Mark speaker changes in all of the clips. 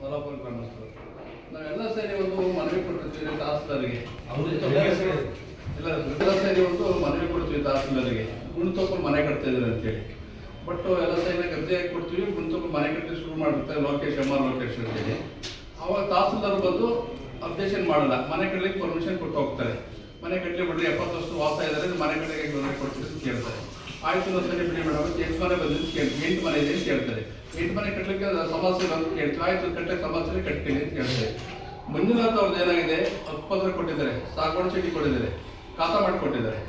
Speaker 1: ಸೋಲಾಪುರ ಗ್ರಾಮಸ್ಥರು ನಾವೆಲ್ಲ ಸೇರಿ ಒಂದು ಮನವಿ ಕೊಟ್ಟಿರ್ತೀವಿ ತಹಸೀಲ್ದಾರ್ಗೆ. ಎಲ್ಲ ಸೇರಿ ಒಂದು ಮನವಿ ಕೊಡ್ತೀವಿ ತಹಸೀಲ್ದಾರ್ಗೆ, ಗುಣತೋಪಲ್ಲಿ ಮನೆ ಕಟ್ತಾ ಇದ್ದಾರೆ ಅಂತೇಳಿ. ಬಟ್ ಎಲ್ಲ ಸೇರಿ ಗದ್ದೆ ಕೊಡ್ತೀವಿ, ಗುಣತೋಪಲ್ಲಿ ಮನೆ ಕಟ್ಟಿ ಶುರು ಮಾಡಿರ್ತಾರೆ ಲೋಕೇಶ್ ಲೋಕೇಶ್ ಅಂತೇಳಿ. ಅವಾಗ ತಹಸೀಲ್ದಾರ್ ಬಂದು ಅಬ್ಜೆಕ್ಷನ್ ಮಾಡಲ್ಲ, ಮನೆ ಕಟ್ಟಲಿಕ್ಕೆ ಪರ್ಮಿಷನ್ ಕೊಟ್ಟು ಹೋಗ್ತಾರೆ. ಮನೆ ಕಟ್ಟಲಿ ಬಿಡ್ರಿ, 70 ವರ್ಷ ವಾಸ ಇದ್ದಾರೆ, ಮನೆ ಕಟ್ಟಲಿಕ್ಕೆ ತೊಂದರೆ ಕೊಡ್ತೀವಿ ಅಂತ ಕೇಳ್ತಾರೆ. ಆಯ್ತು ಒಂದ್ಸರಿ ಬಿಡಿ ಮೇಡಮ್, 8 ಮನೆ ಬಂದಿದ್ದು ಕೇಳ್ತೀವಿ, 8 ಮನೆ ಇದೆ ಅಂತ ಕೇಳ್ತಾರೆ. 8 ಮನೆ ಕಟ್ಟಲಿಕ್ಕೆ ಸಮಸ್ಯೆ ಅಂತ ಕೇಳ್ತೀವಿ. ಆಯ್ತು ಕಟ್ಟಕ್ಕೆ ಸಮಸ್ಯೆ ಕಟ್ತೀನಿ ಅಂತ ಕೇಳ್ತಾರೆ. ಮಂಜುನಾಥ್ ಅವ್ರದ್ದು ಏನಾಗಿದೆ, ಹಕ್ಕುಪತ್ರ ಕೊಟ್ಟಿದ್ದಾರೆ, ಸಾಗುವಳಿ ಚೀಟಿ ಕೊಟ್ಟಿದ್ದಾರೆ, ಖಾತಾ ಮಾಡಿಕೊಟ್ಟಿದ್ದಾರೆ.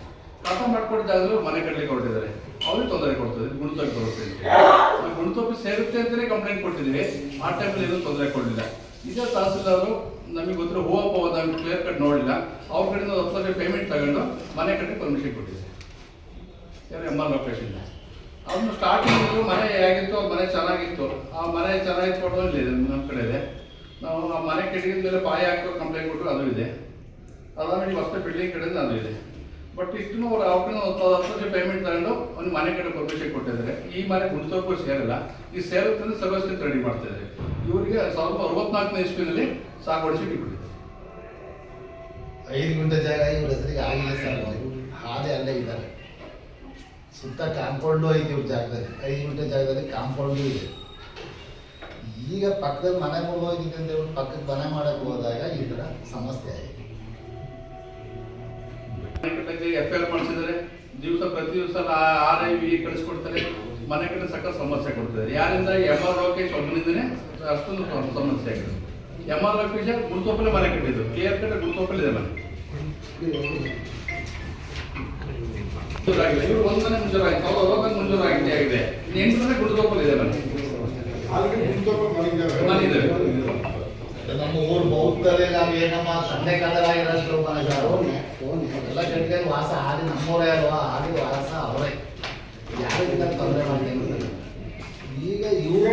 Speaker 1: ಖಾತಾ ಮಾಡಿಕೊಟ್ಟಿದ್ದಾಗಲೂ ಮನೆ ಕಟ್ಟಲಿಕ್ಕೆ ಹೊರಟಿದ್ದಾರೆ, ಅವ್ರಿಗೆ ತೊಂದರೆ ಕೊಡ್ತದೆ, ಗುಣತೋಪಿ ಬರುತ್ತೆ ಅಂತ. ಗುಣತೋಪಿ ಸೇರುತ್ತೆ ಅಂತಲೇ ಕಂಪ್ಲೇಂಟ್ ಕೊಟ್ಟಿದ್ದೀವಿ. ಆ ಟೈಮಲ್ಲಿ ಏನೂ ತೊಂದರೆ ಕೊಡಲಿಲ್ಲ. ಇದೇ ತಹಸೀಲ್ದಾರು ನಮಗೆ ಗೊತ್ತಿರೋ ಹೂವಪ್ಪ ಹೋದಾಗ ಕ್ಲಿಯರ್ ಕಟ್ ನೋಡಿಲ್ಲ, ಅವ್ರ ಕಡೆಯಿಂದ 10 ಲಕ್ಷ ಪೇಮೆಂಟ್ ತಗೊಂಡು ಮನೆ ಕಟ್ಟಿ ಪರ್ಮಿಷನ್ ಕೊಟ್ಟಿದ್ದಾರೆ. MR ಲೊಕೇಶನ್ ಅವ್ನು ಸ್ಟಾರ್ಟಿಂಗ್ ಮನೆ ಹೇಗಿತ್ತು, ಅವ್ರ ಮನೆ ಚೆನ್ನಾಗಿತ್ತು. ಆ ಮನೆ ಚೆನ್ನಾಗಿತ್ತು ಕೊಡೋದು ಇದೆ ನಮ್ಮ ಕಡೆ ಇದೆ. ನಾವು ಆ ಮನೆ ಕಟ್ಟಿದ ಮೇಲೆ ಪಾಯ ಹಾಕೋ ಕಂಪ್ಲೇಂಟ್ ಕೊಟ್ಟರು, ಅದು ಇದೆ. ಅದಾದ್ಮೇಲೆ ಹೊಸ ಬಿಲ್ಡಿಂಗ್ ಕಡೆಯಿಂದ ಅದು ಇದೆ. ಬಟ್ ಇಷ್ಟು ಅವ್ರು ಅವ್ರ 10 ಲಕ್ಷ ಪೇಮೆಂಟ್ ತಗೊಂಡು ಅವ್ನು ಮನೆ ಕಡೆ ಪರ್ಮಿಷನ್ ಕೊಟ್ಟಿದ್ದಾರೆ. ಈ ಮನೆ ಗುಣತೋಪು ಸೇರಲ್ಲ, ಈ ಸೇರುತ್ತಂದ್ರೆ ಸರ್ವಸ್ಕಿಂತ ರೆಡಿ ಮಾಡ್ತಾ ಇದ್ದಾರೆ. ಇವರಿಗೆ 1964ನೇ ಇಸ್ವಿನಲ್ಲಿ ಸಾಗುವಳಿ ಚೀಟಿ ಕೊಟ್ಟಿದ್ದಾರೆ.
Speaker 2: 5 ಗುಂಟೆ ಜಾಗ ಇವ್ರ ಹೆಸರಿಗೆ ಆಗಿಲ್ಲ ಸರ್, ಹಾಗೆ ಅಲ್ಲೇ ಇದ್ದಾರೆ. ಸುತ್ತ ಕಾಂಪೌಂಡು ಐತಿ ಇವ್ರ ಜಾಗದಲ್ಲಿ, 5 ಗುಂಟೆ ಜಾಗದಲ್ಲಿ ಕಾಂಪೌಂಡು ಇದೆ. ಈಗ ಪಕ್ಕದಲ್ಲಿ ಮನೆ ಮುಗಿದೋಗಿದೆ ಅಂತ ಹೇಳ್ಬಿಟ್ಟು ಪಕ್ಕಕ್ಕೆ ಮನೆ ಮಾಡಕ್ಕೆ ಹೋದಾಗ ಈ ಥರ ಸಮಸ್ಯೆ ಆಗಿದೆ.
Speaker 1: ಮನೆ ಕಟ್ಟಕ್ಕೆ FIR ಮಾಡಿಸಿದರೆ ಪ್ರತಿ ದಿವಸ RIV ಕಳಿಸ್ಕೊಡ್ತಾರೆ. ಮನೆ ಕಟ್ಟೆ ಸಕ್ಕ ಸಮಸ್ಯೆ ಕೊಡ್ತಾರೆ. ಯಾರಿಂದ MR ಲೋಕೇಶ್ ಒಬ್ಬನಿಂದನೇ ಅಷ್ಟೊಂದು ಸಮಸ್ಯೆ ಆಗಿದೆ. MR ಲೋಕೇಶ್ ಗುಣತೋಪಲ್ಲೇ ಮನೆ ಕಟ್ಟಿದ್ದು, ಕ್ಲಿಯರ್ ಕಟ್ಟೆ ಗುಣತೋಪಲ್ಲಿದೆ ಮನೆ. ಇವರು 1 ಮನೆ ಮುಂಜೂರಾಗಿದೆ, 1960 ಮುಂಜೂರಾಗಿದೆ. 8 ಮನೆ ಗುಣತೋಪಲ್ಲಿದೆ ಮನೆ.
Speaker 2: ನಮ್ಮ ಊರು ಬೌದ್ಧದಲ್ಲಿ ನಾವು ಏನಮ್ಮ ತಂದೆ ಕಾಲದಾಗಿರೋಷ್ಟು ಮನೆಗಾರು ಎಲ್ಲ ಕಟ್ಟಿಗೆ ವಾಸ ಆಗಿ ನಮ್ಮೂರೇ ಅಲ್ವಾ, ಆಗಿ ವಾಸ ಅವರೇ ಯಾರಿಗಿಂತ ತೊಂದರೆ ಮಾಡ್ತೀನಿ. ಈಗ ಇವರು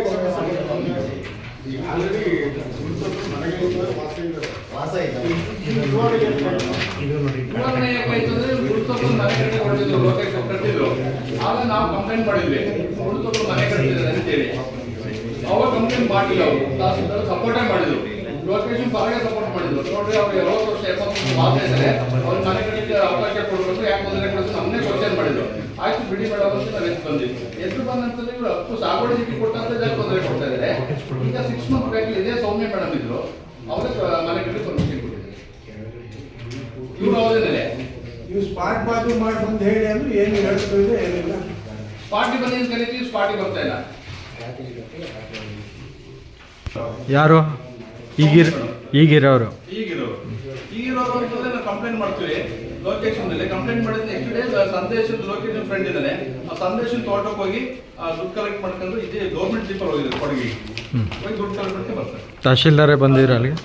Speaker 2: ವಾಸ ಇದೆ.
Speaker 1: ಆಗ ನಾವು ಕಂಪ್ಲೇಂಟ್ ಮಾಡಿದ್ವಿ, ಗುಣತೋಪು ಮನೆ ಕಟ್ಟಿದ್ದಾರೆ ಅಂತೇಳಿ. ಅವಾಗ ಕಂಪ್ಲೇಂಟ್ ಮಾಡಿಲ್ಲ, ಅವರು ತಹಸೀಲ್ದಾರ್ ಸಪೋರ್ಟೇ ಮಾಡಿದ್ರು. ಲೊಕೇಶನ್ ಪರಗೆ ಸಪೋರ್ಟ್ ಮಾಡಿದ್ರು. ನೋಡ್ರಿ ಅವ್ರು 70 ವರ್ಷ 70 ವಾಸ ಇದ್ದಾರೆ, ಅವ್ರ ಮನೆ ಕಟ್ಟಿಗೆ ಅವಕಾಶ ಕೊಡಬೇಕು, ಯಾಕೆ ತೊಂದರೆ ಕೊಡೋದು ನಮ್ಮನ್ನೇ ಕ್ವಶನ್ ಮಾಡಿದ್ರು. ಆಯ್ತು ಬಿಡಿ ಮೇಡಮ್ ಅಂತ ನಾವು ಎದ್ದು ಬಂದಂತಂದ್ರೆ ಇವರು ಹಕ್ಕು ಸಾಗುವಳಿ ಚೀಟಿ ಕೊಟ್ಟಂತ ತೊಂದರೆ ಕೊಡ್ತಾ ಇದ್ದಾರೆ. ಈಗ 6 ಮಂತ್ ಬ್ಯಾಕ್ ಇದೇ ಸೌಮ್ಯ ಮೇಡಮ್ ಇದ್ರು, ಅವರೇ ಮನೆ ಕಟ್ಟಿ ಪರ್ಮಿಷನ್ ಕೊಟ್ಟಿದ್ದಾರೆ. ಇವ್ರು ಅವರೇ
Speaker 3: ನೀವು ಸ್ಪಾಟ್ ಬಾಜು ಮಾಡಿ ಬಂದು ಹೇಳಿ ಅಂದ್ರೆ ಏನು ಹೇಳ್ತಿದೆ ಏನಿಲ್ಲ.
Speaker 1: ಸ್ಪಾಟಿ ಬನ್ನಿ ಅಂತ ಕರಿತೀವಿ, ಸ್ಪಾಟಿ ಬರ್ತಾ ಇಲ್ಲ.
Speaker 4: ಯಾರು ಈಗಿರೋರು
Speaker 1: ಈಗಿರೋರು ಅಂತಂದ್ರೆ ನಾವು ಕಂಪ್ಲೇಂಟ್ ಮಾಡ್ತೀವಿ. ಲೊಕೇಶನ್ ಕಂಪ್ಲೇಂಟ್ ಮಾಡಿದ ನೆಕ್ಸ್ಟ್ ಡೇ ಸಂದೇಶದ ಲೊಕೇಶನ್ ಫ್ರೆಂಡ್ ಇದ್ದಾನೆ, ಆ ಸಂದೇಶನ್ ತೋಟಕ್ಕೆ ಹೋಗಿ ದುಡ್ಡು ಕಲೆಕ್ಟ್ ಮಾಡ್ಕೊಂಡು ಇದೇ ಗೌರ್ಮೆಂಟ್ ಜೀಪಲ್ಲಿ ಹೋಗಿದ್ದಾರೆ ಕೊಡಗಿಗೆ ಹೋಗಿ ದುಡ್ಡು ಕಲೆಕ್ಟ್ ಮಾಡ್ಕೊಂಡು ಬರ್ತಾರೆ.
Speaker 4: ತಹಶೀಲ್ದಾರೇ ಬಂದಿದ್ರು ಅಲ್ಲಿಗೆ.